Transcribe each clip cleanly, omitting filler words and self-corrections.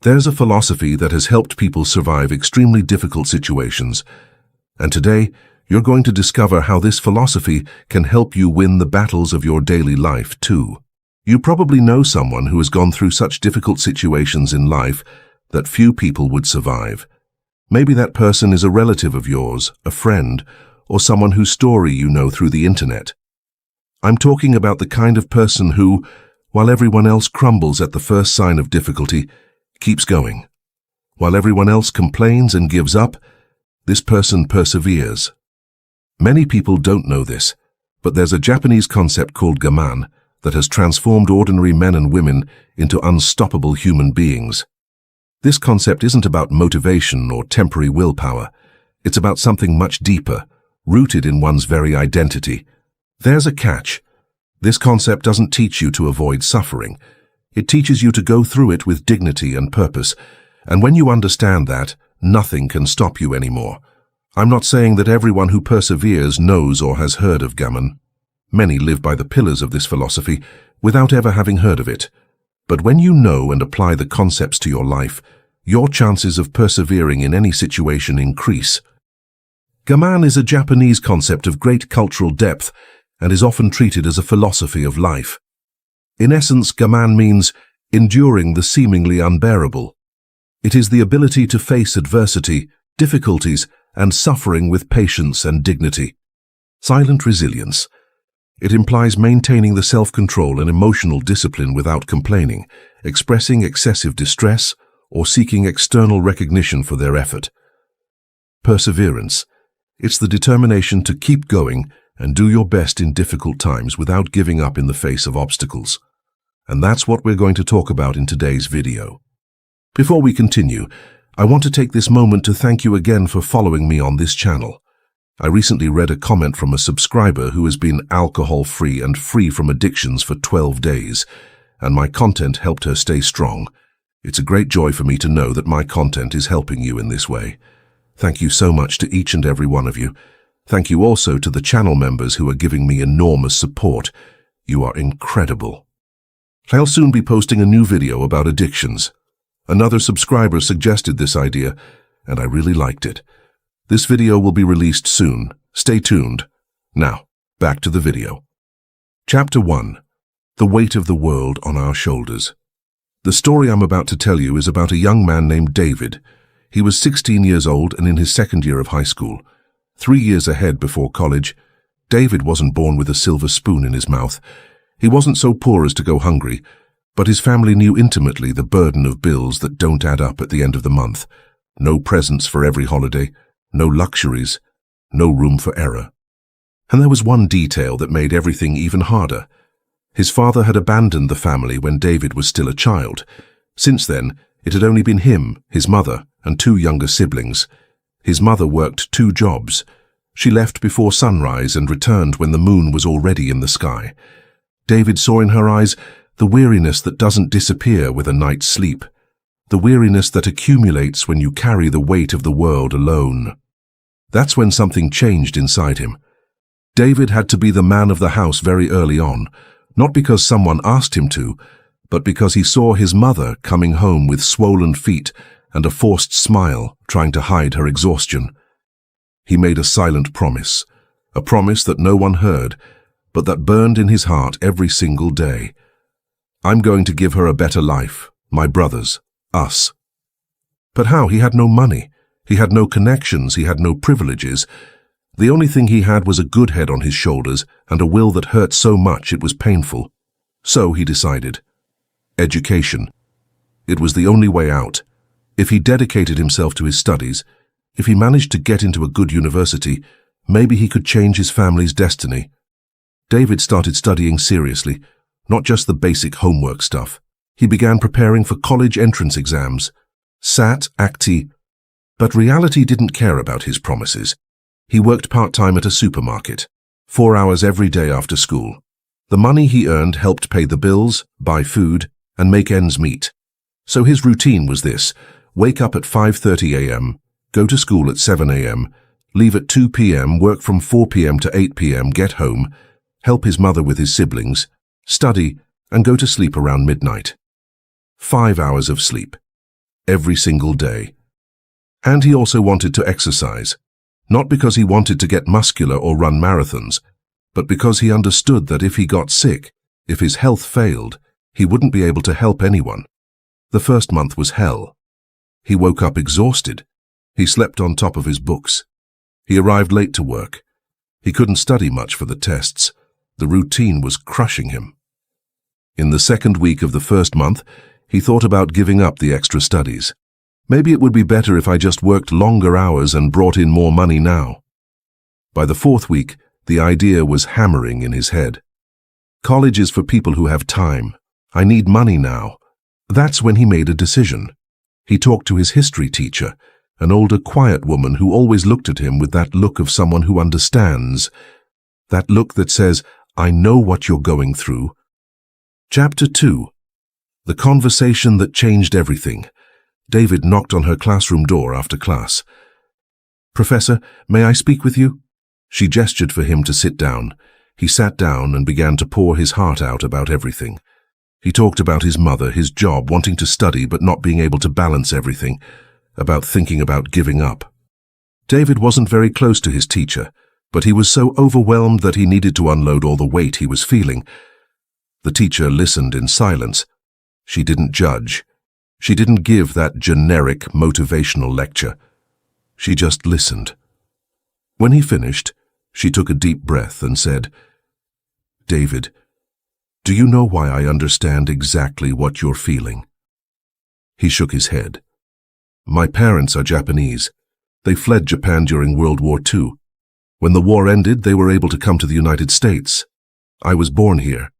There's a philosophy that has helped people survive extremely difficult situations, and today you're going to discover how this philosophy can help you win the battles of your daily life too. You probably know someone who has gone through such difficult situations in life that few people would survive. Maybe that person is a relative of yours, a friend, or someone whose story you know through the internet. I'm talking about the kind of person who, while everyone else crumbles at the first sign of difficulty, keeps going. While everyone else complains and gives up, this person perseveres. Many people don't know this, but there's a Japanese concept called Gaman that has transformed ordinary men and women into unstoppable human beings. This concept isn't about motivation or temporary willpower. It's about something much deeper, rooted in one's very identity. There's a catch. This concept doesn't teach you to avoid suffering. It teaches you to go through it with dignity and purpose. And when you understand that, nothing can stop you anymore. I'm not saying that everyone who perseveres knows or has heard of Gaman. Many live by the pillars of this philosophy without ever having heard of it. But when you know and apply the concepts to your life, your chances of persevering in any situation increase. Gaman is a Japanese concept of great cultural depth and is often treated as a philosophy of life. In essence, Gaman means enduring the seemingly unbearable. It is the ability to face adversity, difficulties, and suffering with patience and dignity. Silent resilience. It implies maintaining the self-control and emotional discipline without complaining, expressing excessive distress, or seeking external recognition for their effort. Perseverance. It's the determination to keep going and do your best in difficult times without giving up in the face of obstacles. And that's what we're going to talk about in today's video. Before we continue, I want to take this moment to thank you again for following me on this channel. I recently read a comment from a subscriber who has been alcohol-free and free from addictions for 12 days, and my content helped her stay strong. It's a great joy for me to know that my content is helping you in this way. Thank you so much to each and every one of you. Thank you also to the channel members who are giving me enormous support. You are incredible. I'll soon be posting a new video about addictions. Another subscriber suggested this idea, and I really liked it. This video will be released soon. Stay tuned. Now, back to the video. Chapter 1. The Weight of the World on Our Shoulders. The story I'm about to tell you is about a young man named David. He was 16 years old and in his second year of high school. 3 years ahead before college. David wasn't born with a silver spoon in his mouth. He wasn't so poor as to go hungry, but his family knew intimately the burden of bills that don't add up at the end of the month. No presents for every holiday, no luxuries, no room for error. And there was one detail that made everything even harder. His father had abandoned the family when David was still a child. Since then, it had only been him, his mother, and 2 younger siblings. His mother worked 2 jobs. She left before sunrise and returned when the moon was already in the sky. David saw in her eyes the weariness that doesn't disappear with a night's sleep, the weariness that accumulates when you carry the weight of the world alone. That's when something changed inside him. David had to be the man of the house very early on, not because someone asked him to, but because he saw his mother coming home with swollen feet and a forced smile, trying to hide her exhaustion. He made a silent promise, a promise that no one heard, but that burned in his heart every single day. I'm going to give her a better life, my brothers, us. But how? He had no money. He had no connections. He had no privileges. The only thing he had was a good head on his shoulders and a will that hurt so much it was painful. So he decided. Education. It was the only way out. If he dedicated himself to his studies, if he managed to get into a good university, maybe he could change his family's destiny. David started studying seriously, not just the basic homework stuff. He began preparing for college entrance exams, SAT, ACTI, but reality didn't care about his promises. He worked part-time at a supermarket, 4 hours every day after school. The money he earned helped pay the bills, buy food, and make ends meet. So his routine was this: wake up at 5:30 a.m., go to school at 7 a.m., leave at 2 p.m., work from 4 p.m. to 8 p.m., get home, help his mother with his siblings, study, and go to sleep around midnight. 5 hours of sleep. every single day. And he also wanted to exercise, not because he wanted to get muscular or run marathons, but because he understood that if he got sick, if his health failed, he wouldn't be able to help anyone. The first month was hell. He woke up exhausted. He slept on top of his books. He arrived late to work. He couldn't study much for the tests. The routine was crushing him. In the second week of the first month, he thought about giving up the extra studies. Maybe it would be better if I just worked longer hours and brought in more money now. By the fourth week, the idea was hammering in his head. College is for people who have time. I need money now. That's when he made a decision. He talked to his history teacher, an older, quiet woman who always looked at him with that look of someone who understands. That look that says, I know what you're going through. Chapter 2. The conversation that changed everything. David knocked on her classroom door after class. Professor, may I speak with you? She gestured for him to sit down. He sat down and began to pour his heart out about everything. He talked about his mother, his job, wanting to study but not being able to balance everything, about thinking about giving up. David wasn't very close to his teacher, but he was so overwhelmed that he needed to unload all the weight he was feeling. The teacher listened in silence. She didn't judge. She didn't give that generic motivational lecture. She just listened. When he finished, she took a deep breath and said, David, do you know why I understand exactly what you're feeling? He shook his head. My parents are Japanese. They fled Japan during World War II. When the war ended, they were able to come to the United States. I was born here,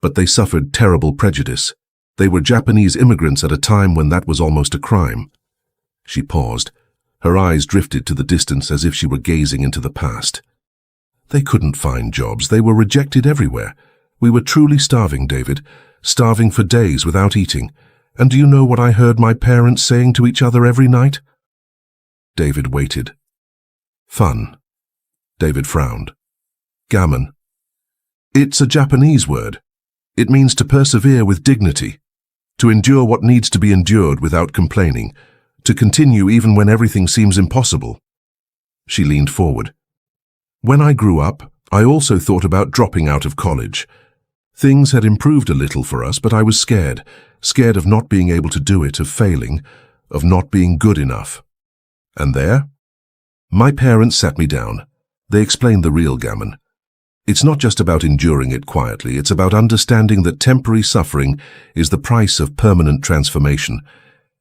but they suffered terrible prejudice. They were Japanese immigrants at a time when that was almost a crime. She paused. Her eyes drifted to the distance as if she were gazing into the past. They couldn't find jobs. They were rejected everywhere. We were truly starving, David, starving for days without eating. And do you know what I heard my parents saying to each other every night? David waited. Fun. David frowned. Gaman. It's a Japanese word. It means to persevere with dignity, to endure what needs to be endured without complaining, to continue even when everything seems impossible. She leaned forward. When I grew up, I also thought about dropping out of college. Things had improved a little for us, but I was scared of not being able to do it, of failing, of not being good enough. And there? My parents sat me down. They explained the real Gaman. It's not just about enduring it quietly, it's about understanding that temporary suffering is the price of permanent transformation.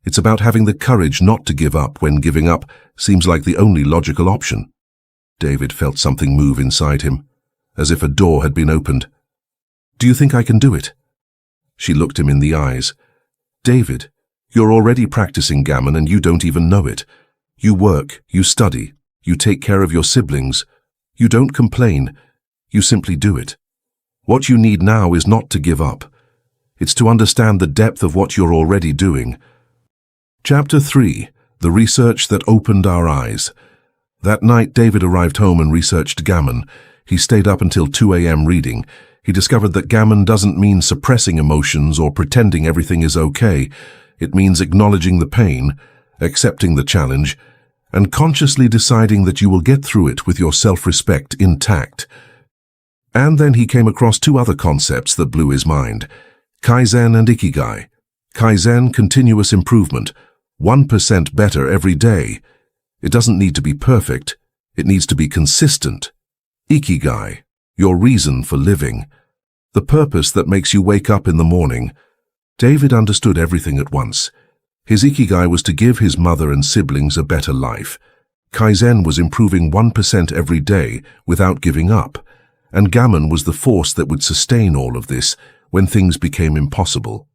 It's about having the courage not to give up when giving up seems like the only logical option. David felt something move inside him, as if a door had been opened. Do you think I can do it? She looked him in the eyes. David, you're already practicing Gaman and you don't even know it. You work, you study, you take care of your siblings. You don't complain, you simply do it. What you need now is not to give up. It's to understand the depth of what you're already doing. Chapter 3. The Research That Opened Our Eyes. That night, David arrived home and researched Gaman. He stayed up until 2 a.m. reading. He discovered that Gaman doesn't mean suppressing emotions or pretending everything is okay. It means acknowledging the pain, accepting the challenge, and consciously deciding that you will get through it with your self-respect intact. And then he came across 2 other concepts that blew his mind: Kaizen and Ikigai. Kaizen, continuous improvement, 1% better every day. It doesn't need to be perfect, it needs to be consistent. Ikigai, your reason for living, the purpose that makes you wake up in the morning. David understood everything at once. His Ikigai was to give his mother and siblings a better life. Kaizen was improving 1% every day without giving up. And Gaman was the force that would sustain all of this when things became impossible.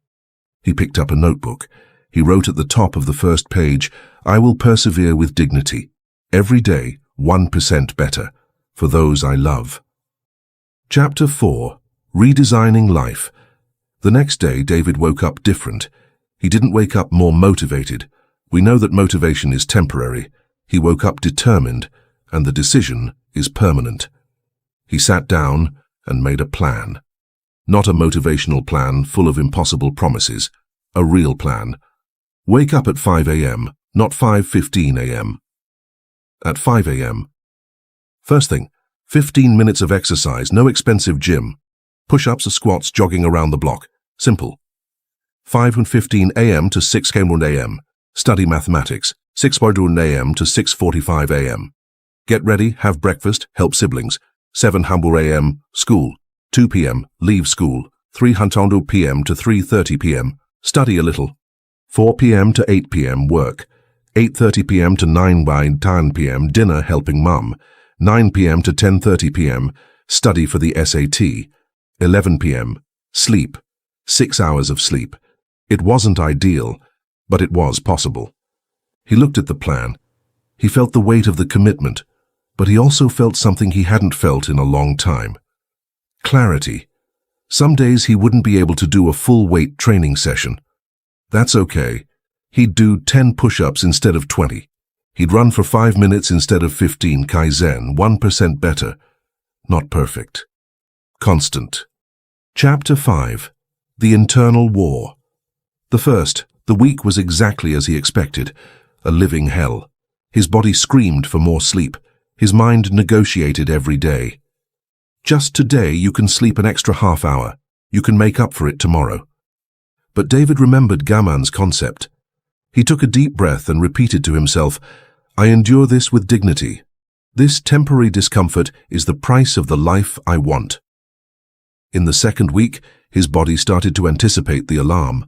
He picked up a notebook. He wrote at the top of the first page, I will persevere with dignity. Every day, 1% better. For those I love. Chapter 4. Redesigning Life. The next day, David woke up different. He didn't wake up more motivated. We know that motivation is temporary. He woke up determined, and the decision is permanent. He sat down and made a plan. Not a motivational plan full of impossible promises. A real plan. Wake up at 5 a.m., not 5:15 a.m. At 5 a.m. First thing, 15 minutes of exercise, no expensive gym. Push-ups or squats, jogging around the block. Simple. 5:15 a.m. to 6 a.m. Study mathematics. 6:00 a.m. to 6:45 a.m. Get ready, have breakfast, help siblings. 7 a.m. School. 2 p.m. Leave school. 3:00 p.m. to 3:30 p.m. Study a little. 4 p.m. to 8 p.m. Work. 8:30 p.m. to 9 p.m. Dinner, helping mum. 9 p.m. to 10:30 p.m. Study for the SAT. 11 p.m. Sleep. 6 hours of sleep. It wasn't ideal, but it was possible. He looked at the plan. He felt the weight of the commitment, but he also felt something he hadn't felt in a long time. Clarity. Some days he wouldn't be able to do a full weight training session. That's okay. He'd do 10 push-ups instead of 20. He'd run for 5 minutes instead of 15. Kaizen, 1% better. Not perfect. Constant. Chapter 5. The Internal War. The week was exactly as he expected. A living hell. His body screamed for more sleep. His mind negotiated every day. Just today you can sleep an extra half hour. You can make up for it tomorrow. But David remembered Gaman's concept. He took a deep breath and repeated to himself, I endure this with dignity. This temporary discomfort is the price of the life I want. In the second week, his body started to anticipate the alarm.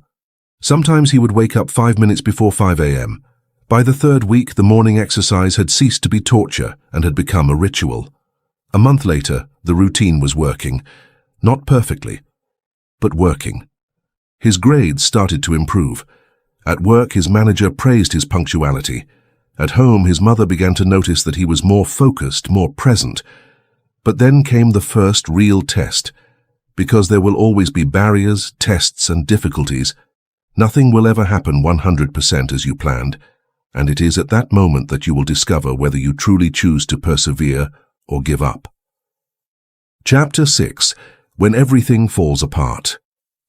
Sometimes he would wake up 5 minutes before 5 a.m. By the third week, the morning exercise had ceased to be torture and had become a ritual. A month later, the routine was working. Not perfectly, but working. His grades started to improve. At work, his manager praised his punctuality. At home, his mother began to notice that he was more focused, more present. But then came the first real test. Because there will always be barriers, tests, and difficulties, nothing will ever happen 100% as you planned, and it is at that moment that you will discover whether you truly choose to persevere or give up. Chapter 6. When Everything Falls Apart.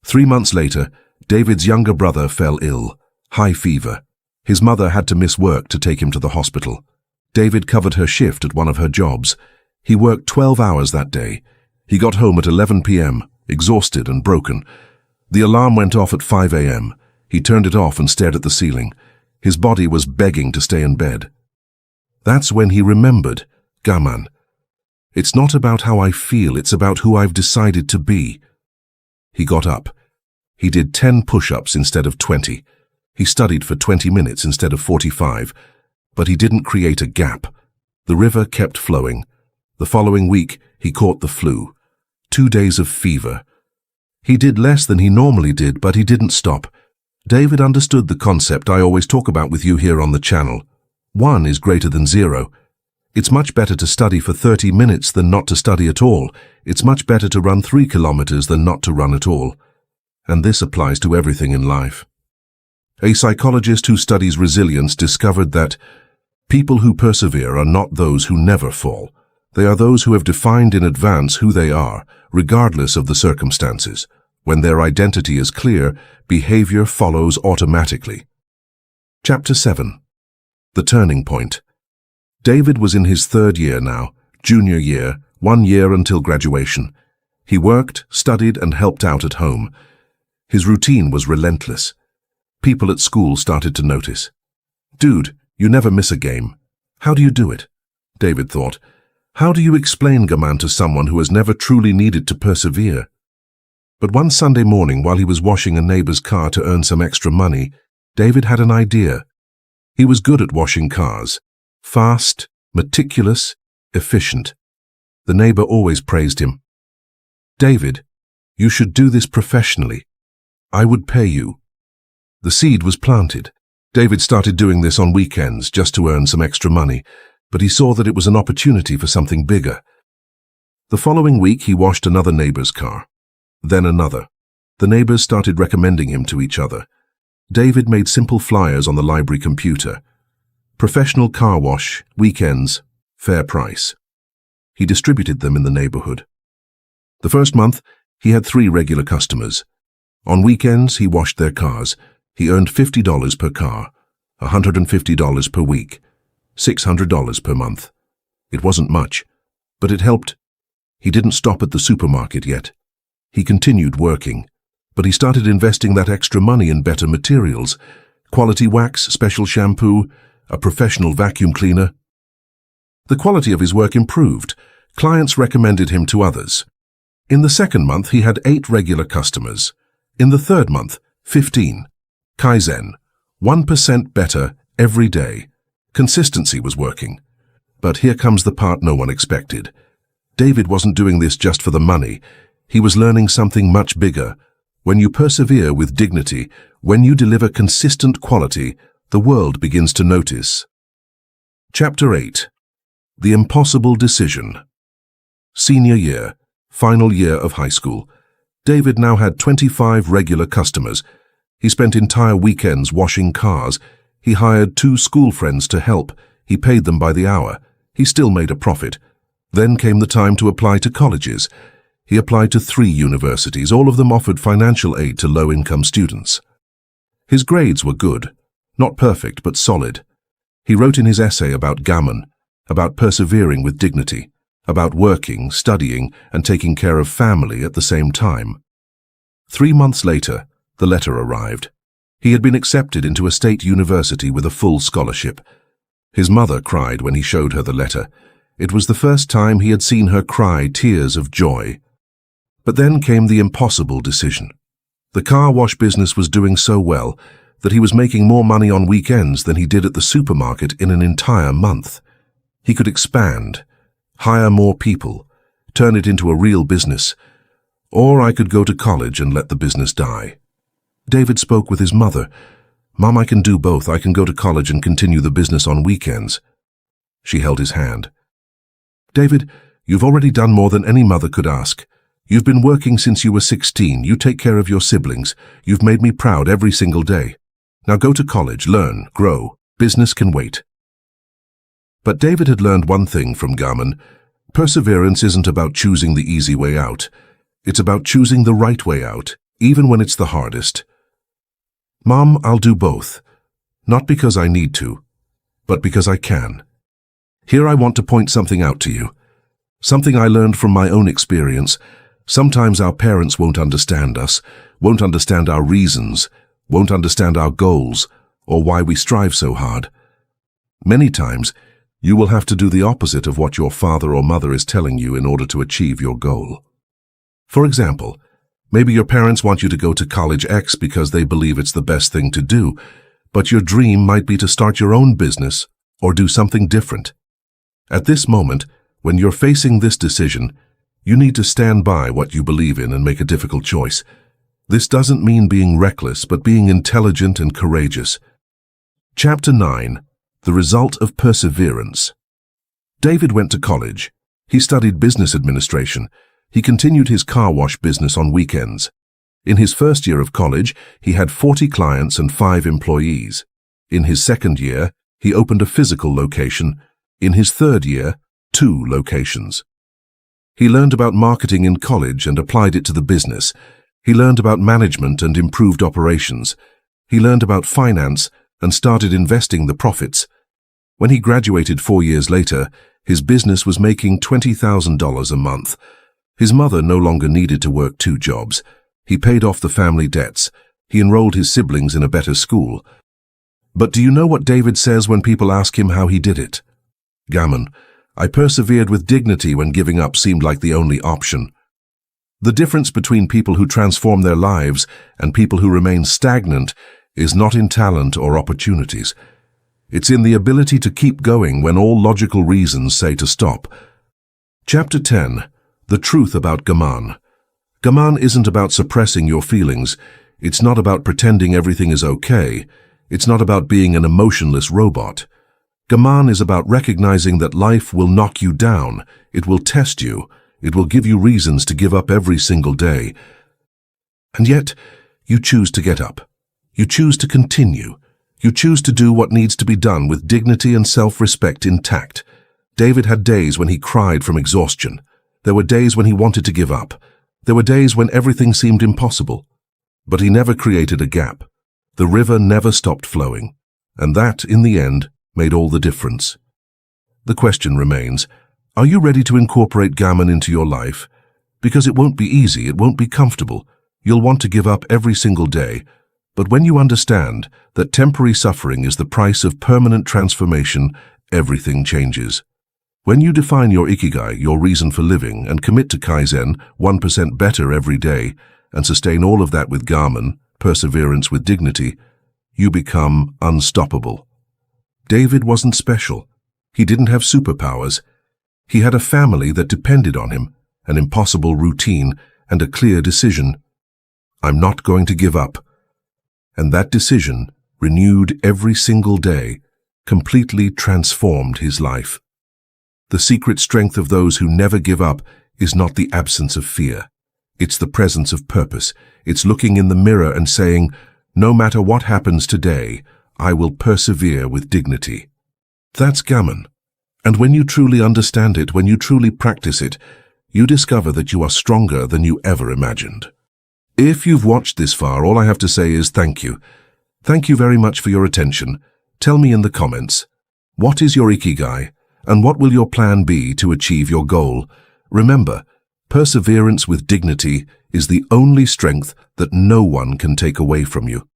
3 months later, David's younger brother fell ill. High fever. His mother had to miss work to take him to the hospital. David covered her shift at one of her jobs. He worked 12 hours that day. He got home at 11 p.m., exhausted and broken. The alarm went off at 5 a.m. He turned it off and stared at the ceiling. His body was begging to stay in bed. That's when he remembered, Gaman. It's not about how I feel, it's about who I've decided to be. He got up. He did 10 push-ups instead of 20. He studied for 20 minutes instead of 45, but he didn't create a gap. The river kept flowing. The following week, he caught the flu. 2 days of fever. He did less than he normally did, but he didn't stop. David understood the concept I always talk about with you here on the channel. 1 is greater than 0. It's much better to study for 30 minutes than not to study at all. It's much better to run 3 kilometers than not to run at all. And this applies to everything in life. A psychologist who studies resilience discovered that people who persevere are not those who never fall. They are those who have defined in advance who they are, regardless of the circumstances. When their identity is clear, behavior follows automatically. Chapter 7. The Turning Point. David was in his 3rd year now, junior year, 1 year until graduation. He worked, studied, and helped out at home. His routine was relentless. People at school started to notice. Dude, you never miss a game. How do you do it? David thought. How do you explain Gaman to someone who has never truly needed to persevere? But one Sunday morning, while he was washing a neighbor's car to earn some extra money, David had an idea. He was good at washing cars. Fast, meticulous, efficient. The neighbor always praised him. David, you should do this professionally. I would pay you. The seed was planted. David started doing this on weekends just to earn some extra money, but he saw that it was an opportunity for something bigger. The following week, he washed another neighbor's car. Then another. The neighbors started recommending him to each other. David made simple flyers on the library computer. Professional car wash, weekends, fair price. He distributed them in the neighborhood. The first month, he had 3 regular customers. On weekends, he washed their cars. He earned $50 per car, $150 per week, $600 per month. It wasn't much, but it helped. He didn't stop at the supermarket yet. He continued working, but he started investing that extra money in better materials, quality wax, special shampoo, a professional vacuum cleaner. The quality of his work improved. Clients recommended him to others. In the second month, he had 8 regular customers. In the third month, 15. Kaizen, 1% better every day. Consistency was working. But here comes the part no one expected. David wasn't doing this just for the money. He was learning something much bigger. When you persevere with dignity, when you deliver consistent quality, the world begins to notice. Chapter 8. The Impossible Decision. Senior year, final year of high school. David now had 25 regular customers. He spent entire weekends washing cars. He hired 2 school friends to help. He paid them by the hour. He still made a profit. Then came the time to apply to colleges. He applied to 3 universities. All of them offered financial aid to low-income students. His grades were good. Not perfect, but solid. He wrote in his essay about Gaman, about persevering with dignity, about working, studying, and taking care of family at the same time. 3 months later, the letter arrived. He had been accepted into a state university with a full scholarship. His mother cried when he showed her the letter. It was the first time he had seen her cry tears of joy. But then came the impossible decision. The car wash business was doing so well that he was making more money on weekends than he did at the supermarket in an entire month. He could expand, hire more people, turn it into a real business, or I could go to college and let the business die. David spoke with his mother. "Mom, I can do both. I can go to college and continue the business on weekends." She held his hand. "David, you've already done more than any mother could ask. You've been working since you were 16. You take care of your siblings. You've made me proud every single day. Now go to college, learn, grow. Business can wait." But David had learned one thing from Gaman. Perseverance isn't about choosing the easy way out. It's about choosing the right way out, even when it's the hardest. "Mom, I'll do both. Not because I need to, but because I can." Here I want to point something out to you. Something I learned from my own experience. Sometimes our parents won't understand us, won't understand our reasons, won't understand our goals, or why we strive so hard. Many times, you will have to do the opposite of what your father or mother is telling you in order to achieve your goal. For example, maybe your parents want you to go to college X because they believe it's the best thing to do, but your dream might be to start your own business or do something different. At this moment, when you're facing this decision, you need to stand by what you believe in and make a difficult choice. This doesn't mean being reckless, but being intelligent and courageous. Chapter 9. The Result of Perseverance. David went to college. He studied business administration. He continued his car wash business on weekends. In his first year of college, he had 40 clients and 5 employees. In his second year, he opened a physical location. In his third year, 2 locations. He learned about marketing in college and applied it to the business. He learned about management and improved operations. He learned about finance and started investing the profits. When he graduated 4 years later, his business was making $20,000 a month. His mother no longer needed to work 2 jobs. He paid off the family debts. He enrolled his siblings in a better school. But do you know what David says when people ask him how he did it? Gaman, "I persevered with dignity when giving up seemed like the only option." The difference between people who transform their lives and people who remain stagnant is not in talent or opportunities. It's in the ability to keep going when all logical reasons say to stop. Chapter 10. The Truth About Gaman. Gaman isn't about suppressing your feelings. It's not about pretending everything is okay. It's not about being an emotionless robot. Gaman is about recognizing that life will knock you down. It will test you. It will give you reasons to give up every single day. And yet, you choose to get up. You choose to continue. You choose to do what needs to be done with dignity and self-respect intact. David had days when he cried from exhaustion. There were days when he wanted to give up. There were days when everything seemed impossible. But he never created a gap. The river never stopped flowing, and that, in the end, made all the difference. The question remains, are you ready to incorporate Gaman into your life? Because it won't be easy, it won't be comfortable. You'll want to give up every single day. But when you understand that temporary suffering is the price of permanent transformation, everything changes. When you define your Ikigai, your reason for living, and commit to Kaizen, 1% better every day, and sustain all of that with Gaman, perseverance with dignity, you become unstoppable. David wasn't special. He didn't have superpowers. He had a family that depended on him, an impossible routine, and a clear decision. I'm not going to give up. And that decision, renewed every single day, completely transformed his life. The secret strength of those who never give up is not the absence of fear. It's the presence of purpose. It's looking in the mirror and saying, no matter what happens today, I will persevere with dignity. That's Gaman. And when you truly understand it, when you truly practice it, you discover that you are stronger than you ever imagined. If you've watched this far, all I have to say is thank you. Thank you very much for your attention. Tell me in the comments, what is your Ikigai, and what will your plan be to achieve your goal? Remember, perseverance with dignity is the only strength that no one can take away from you.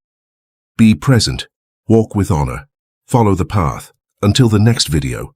Be present, walk with honor, follow the path. Until the next video.